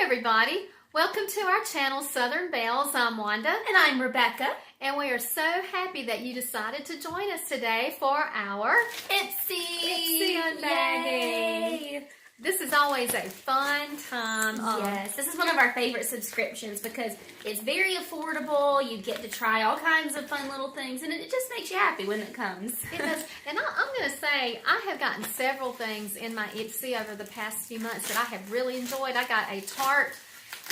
everybody. Welcome to our channel, Southern Bells. I'm Wanda. And I'm Rebecca. And we are so happy that you decided to join us today for our Ipsy Unbagging. Yay. This is always a fun time. Yes, this is one of our favorite subscriptions because it's very affordable. You get to try all kinds of fun little things, and it just makes you happy when it comes. It does. And I'm going to say, I have gotten several things in my Ipsy over the past few months that I have really enjoyed. I got a Tarte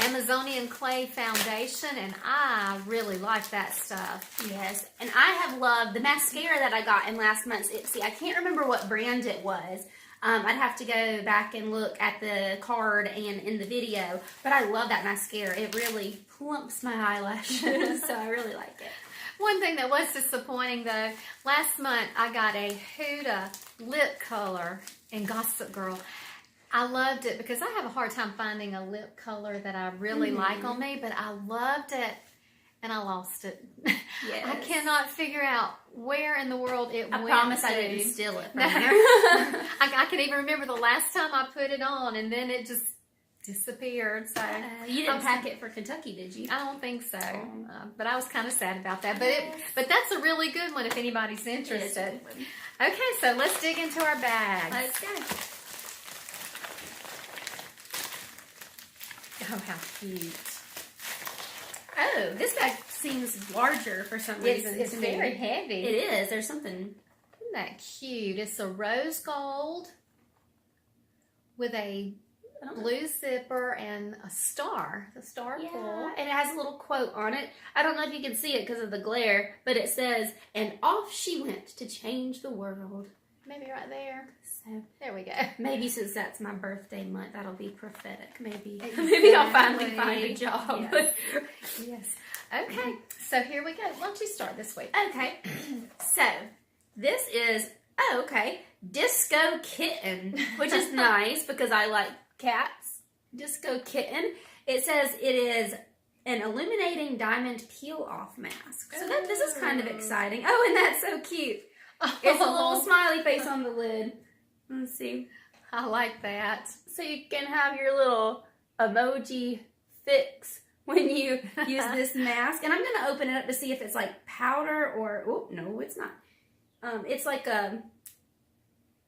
Amazonian clay foundation, and I really like that stuff. Yes, and I have loved the mascara that I got in last month's Ipsy. I can't remember what brand it was. I'd have to go back and look at the card and in the video, but I love that mascara. It really plumps my eyelashes, so I really like it. One thing that was disappointing, though, last month I got a Huda lip color in Gossip Girl. I loved it because I have a hard time finding a lip color that I really like on me, but I loved it and I lost it. Yes. I cannot figure out where in the world it went. I promise I didn't steal it from her. I can even remember the last time I put it on, and then it just disappeared. So you didn't pack it for Kentucky, did you? I don't think so, but I was kind of sad about that. But that's a really good one if anybody's interested. Okay, so let's dig into our bags. Let's go. Oh, how cute. Oh, this bag seems larger for some reason. It's very heavy. It is. There's something. Isn't that cute? It's a rose gold with a blue zipper and a star. The star pull. And it has a little quote on it. I don't know if you can see it because of the glare, but it says, "And off she went to change the world." Maybe right there. So there we go. Maybe since that's my birthday month, that'll be prophetic. Maybe Exactly. maybe I'll finally find a job. Yes. Yes. Okay. So here we go. Why don't you start this week? Okay. So this is Disco Kitten, which is nice because I like cats. Disco Kitten. It says it is an illuminating diamond peel off mask. So this is kind of exciting. Oh, and that's so cute. It's a little smiley face on the lid. Let's see. I like that. So you can have your little emoji fix when you use this mask. And I'm going to open it up to see if it's like powder or... Oh, no, it's not. It's like a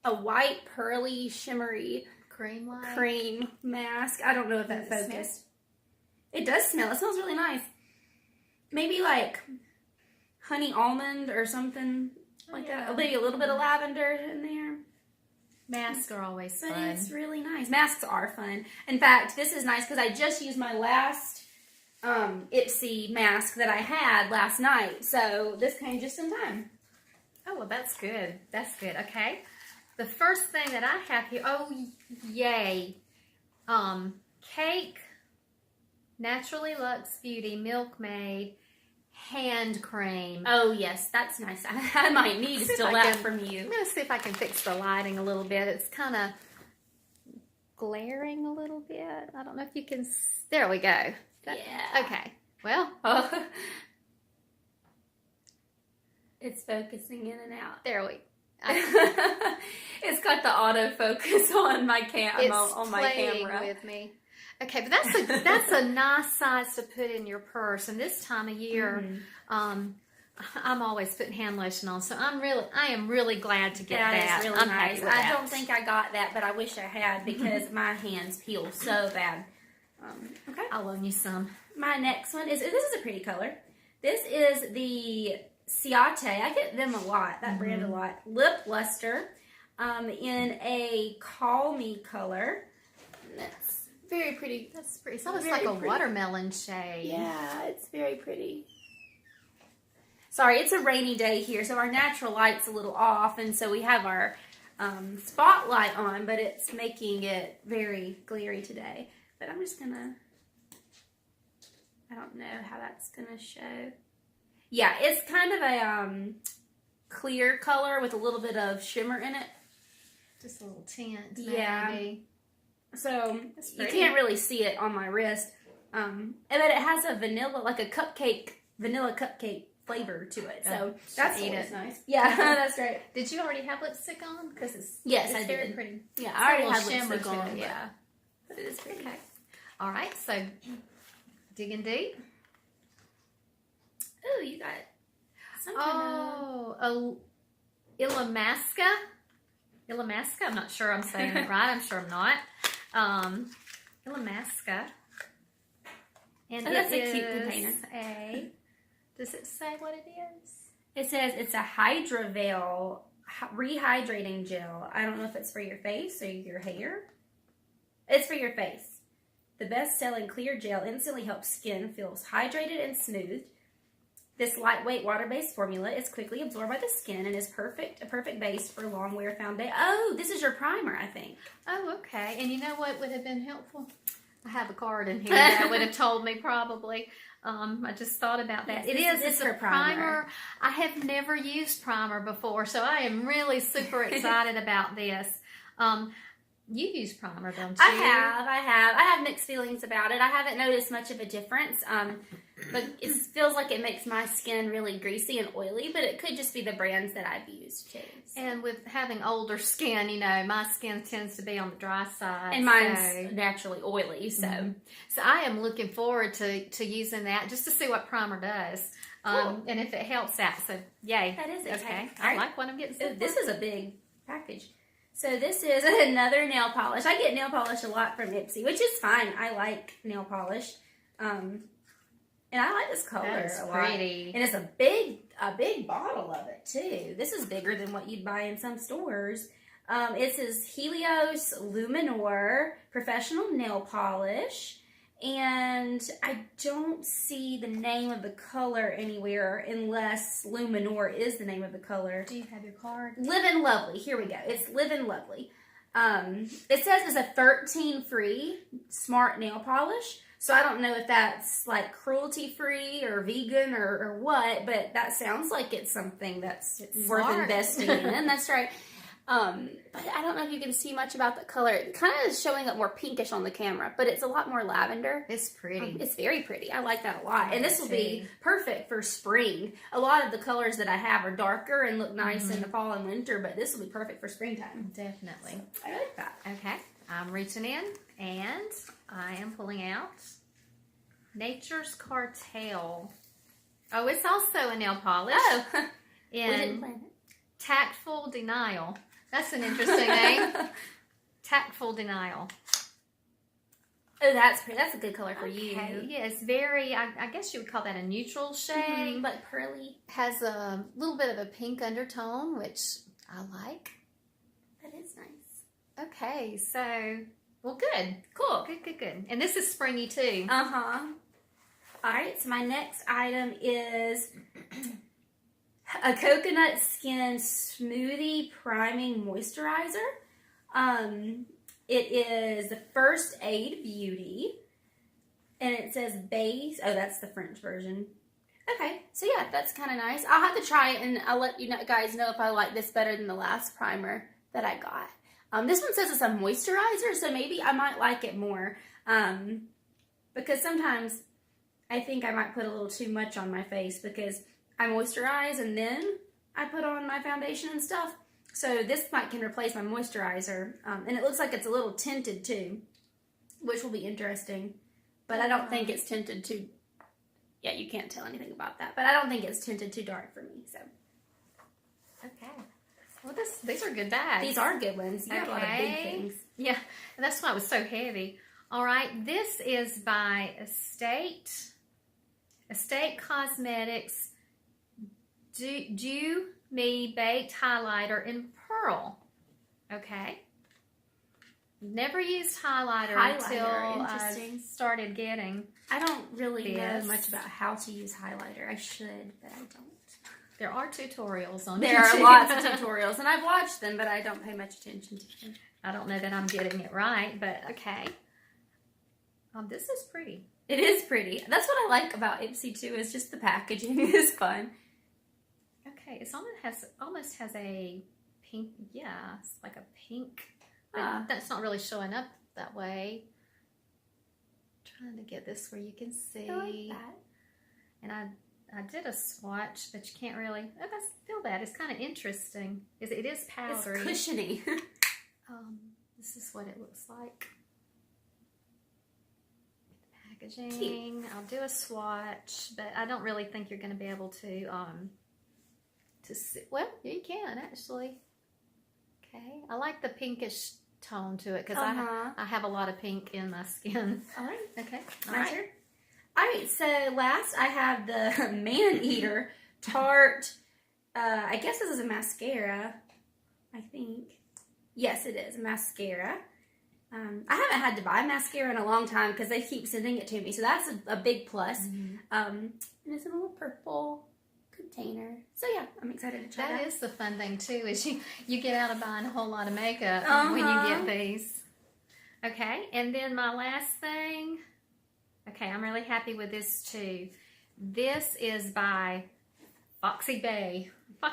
white, pearly, shimmery cream mask. I don't know if that focused. It does smell. It smells really nice. Maybe like honey almond or something like that. Maybe a little bit of lavender in there. Masks are always fun. But it's really nice. Masks are fun. In fact, this is nice because I just used my last Ipsy mask that I had last night. So this came just in time. Oh, well, that's good. That's good. Okay. The first thing that I have here, oh, yay. Cake, Naturally Luxe Beauty, Milkmaid, hand cream. Oh, yes, that's nice. I might need to steal that from you. I'm going to see if I can fix the lighting a little bit. It's kind of glaring a little bit. I don't know if you can... There we go. Yeah. Okay. Well. It's focusing in and out. There we It's got the autofocus on my on my camera. With me. Okay, but that's a nice size to put in your purse. And this time of year, I'm always putting hand lotion on, so I am really glad to get that. That is really I'm nice. happy with that. I don't think I got that, but I wish I had because my hands peel so bad. Okay, I'll loan you some. My next one is this is a pretty color. This is the Ciate. I get them a lot. That brand a lot. Lip Luster, in a Call Me color. That's very pretty. That's pretty. It's almost like a watermelon shade. Yeah, it's very pretty. Sorry, it's a rainy day here, so our natural light's a little off, and so we have our spotlight on, but it's making it very glary today. But I'm just gonna, I don't know how that's gonna show. Yeah, it's kind of a clear color with a little bit of shimmer in it. Just a little tint, maybe. Yeah. So you can't really see it on my wrist. But it has a vanilla cupcake flavor to it. So that's always nice. Yeah, that's great. Did you already have lipstick on? Because it's yes, it's I very did. pretty. Yeah, I already had shimmer lipstick on. Yeah, but it is pretty. Okay. All right, so digging deep. Oh, you got some Ilamasca. Ilamasca. I'm not sure I'm saying it right. I'm sure I'm not. Ilamasca. And that's a cute container. Does it say what it is? It says it's a Hydravale rehydrating gel. I don't know if it's for your face or your hair. It's for your face. The best-selling clear gel instantly helps skin feel hydrated and smooth. This lightweight water-based formula is quickly absorbed by the skin and is a perfect base for long wear foundation. Oh, this is your primer, I think. Oh, okay. And you know what would have been helpful? I have a card in here that would have told me probably. I just thought about that. Yes, It's a primer. I have never used primer before, so I am really super excited about this. You use primer, don't you? I have mixed feelings about it. I haven't noticed much of a difference, but it feels like it makes my skin really greasy and oily, but it could just be the brands that I've used too. So. And with having older skin, you know, my skin tends to be on the dry side. And mine's naturally oily, so. Mm-hmm. So I am looking forward to using that just to see what primer does. Cool. And if it helps out, so yay. That is okay. I like what I'm getting. So this is a big package. So this is another nail polish. I get nail polish a lot from Ipsy, which is fine. I like nail polish. And I like this color a lot. Pretty. And it's a big bottle of it too. This is bigger than what you'd buy in some stores. It says Helios Luminor Professional Nail Polish. And I don't see the name of the color anywhere unless Luminor is the name of the color. Do you have your card? Livin' Lovely. Here we go. It's Livin' Lovely. It says it's a 13-free smart nail polish. So I don't know if that's like cruelty-free or vegan or what, but that sounds like it's something that's worth investing in. That's right. But I don't know if you can see much about the color. It kind of is showing up more pinkish on the camera, but it's a lot more lavender. It's pretty. It's very pretty. I like that a lot. And this will be perfect for spring. A lot of the colors that I have are darker and look nice in the fall and winter, but this will be perfect for springtime. Definitely. So, I like that. Okay. I'm reaching in and I am pulling out Nature's Cartel. Oh, it's also a nail polish. Oh, in we didn't plan it. Tactful Denial. That's an interesting name. Tactful Denial. Oh, that's pretty. That's a good color for you. Yeah, it's very, I guess you would call that a neutral shade. Like pearly. Has a little bit of a pink undertone, which I like. That is nice. Okay, so, well, good. Cool. Good. And this is springy too. Uh-huh. All right, so my next item is a coconut skin smoothie priming moisturizer. It is the First Aid Beauty, and it says base. Oh, that's the French version. Okay, so yeah, that's kind of nice. I'll have to try it, and I'll let you guys know if I like this better than the last primer that I got. This one says it's a moisturizer, so maybe I might like it more, because sometimes I think I might put a little too much on my face because I moisturize and then I put on my foundation and stuff. So this can replace my moisturizer. And it looks like it's a little tinted too, which will be interesting. But I don't think it's tinted too... Yeah, you can't tell anything about that. But I don't think it's tinted too dark for me. So. Okay. Well, these are good bags. These are good ones. You have a lot of big things. Yeah, and that's why it was so heavy. All right, this is by Estate Cosmetics Dew Me Baked Highlighter in Pearl. Okay. Never used highlighter until I started getting I don't really know much about how to use highlighter. I should, but I don't. There are tutorials on There are lots of tutorials, and I've watched them, but I don't pay much attention to them. I don't know that I'm getting it right, but okay. This is pretty. It is pretty. That's what I like about Ipsy too, is just the packaging is fun. Okay, it almost has a pink, yeah, it's like a pink, but that's not really showing up that way. Trying to get this where you can see. I like that. And I did a swatch, but you can't really, that's still that. It's kind of interesting. It is powdery. It's cushiony. This is what it looks like. packaging. I'll do a swatch, but I don't really think you're going to be able to see. Well, you can actually. Okay, I like the pinkish tone to it because I have a lot of pink in my skin. All right. Okay. All right. All right. So last I have the Man Eater Tarte. I guess this is a mascara. I think. Yes, it is a mascara. I haven't had to buy mascara in a long time because they keep sending it to me, so that's a big plus. And it's in a little purple container. So yeah, I'm excited to try that. That is the fun thing too, is you get out of buying a whole lot of makeup when you get these. Okay, and then my last thing. Okay, I'm really happy with this too. This is by Foxy Bay.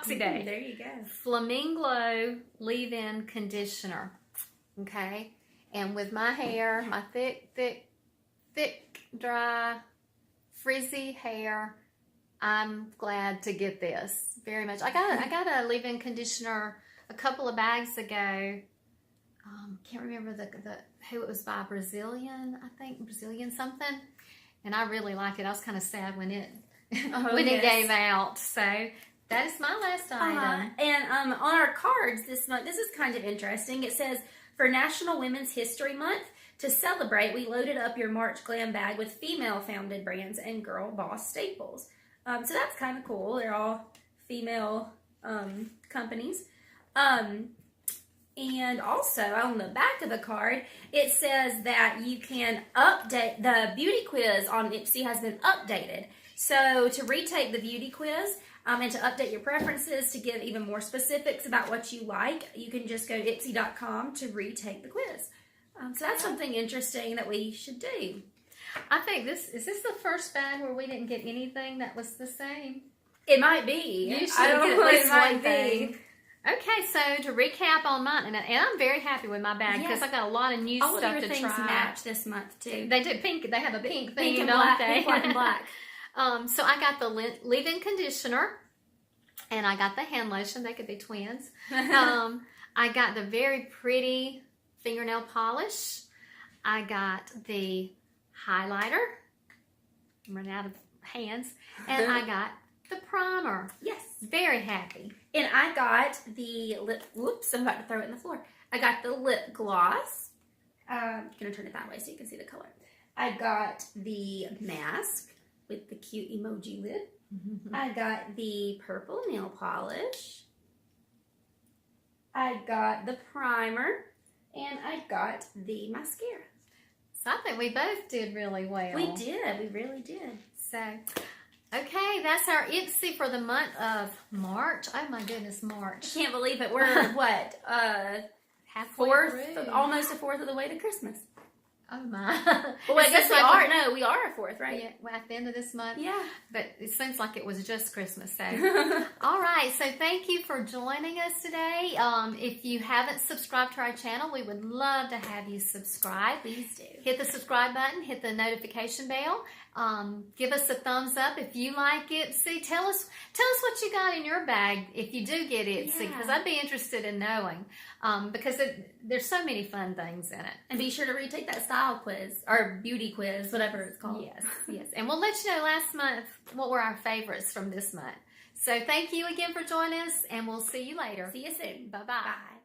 There you go. Flamingo leave-in conditioner. Okay, and with my hair, my thick, dry, frizzy hair, I'm glad to get this very much. I got a leave-in conditioner a couple of bags ago. Can't remember who it was by. Brazilian something, and I really liked it. I was kind of sad when it it gave out. So that is my last item. And on our cards this month, this is kind of interesting. It says, for National Women's History Month, to celebrate, we loaded up your March glam bag with female-founded brands and girl boss staples. So that's kind of cool. They're all female companies. And also, on the back of the card, it says that you can update, the beauty quiz on Ipsy has been updated. So to retake the beauty quiz and to update your preferences, to give even more specifics about what you like, you can just go to Ipsy.com to retake the quiz. So that's something interesting that we should do. I think is this the first bag where we didn't get anything that was the same? It might be. Usually I don't get know, at least it might one thing. Okay, so to recap on mine, and I'm very happy with my bag because I got a lot of new all stuff of your to things try. Match this month too. They do pink. They have a pink thing, and don't black, they? pink, white, and black. So I got the leave-in conditioner, and I got the hand lotion. They could be twins. I got the very pretty fingernail polish. I got the highlighter. I'm running out of hands. And I got the primer. Yes. Very happy. And I got the lip, whoops, I'm about to throw it in the floor. I got the lip gloss. I'm going to turn it that way so you can see the color. I got the mask with the cute emoji lid. I got the purple nail polish. I got the primer. And I got the mascara. So I think we both did really well. We did. We really did. So, okay, that's our Ipsy for the month of March. Oh my goodness, March. I can't believe it. We're what? Halfway through. Almost a fourth of the way to Christmas. Oh my. Well, I guess we are. No, we are a fourth, right? Yeah, well, at the end of this month. Yeah. But it seems like it was just Christmas. So, all right. So thank you for joining us today. If you haven't subscribed to our channel, we would love to have you subscribe. Please do. Hit the subscribe button. Hit the notification bell. Give us a thumbs up if you like Ipsy. Tell us what you got in your bag if you do get Ipsy, because I'd be interested in knowing. Because there's so many fun things in it. And be sure to retake that style quiz or beauty quiz, whatever it's called. Yes, yes. And we'll let you know last month what were our favorites from this month. So thank you again for joining us, and we'll see you later. See you soon. Bye-bye. Bye.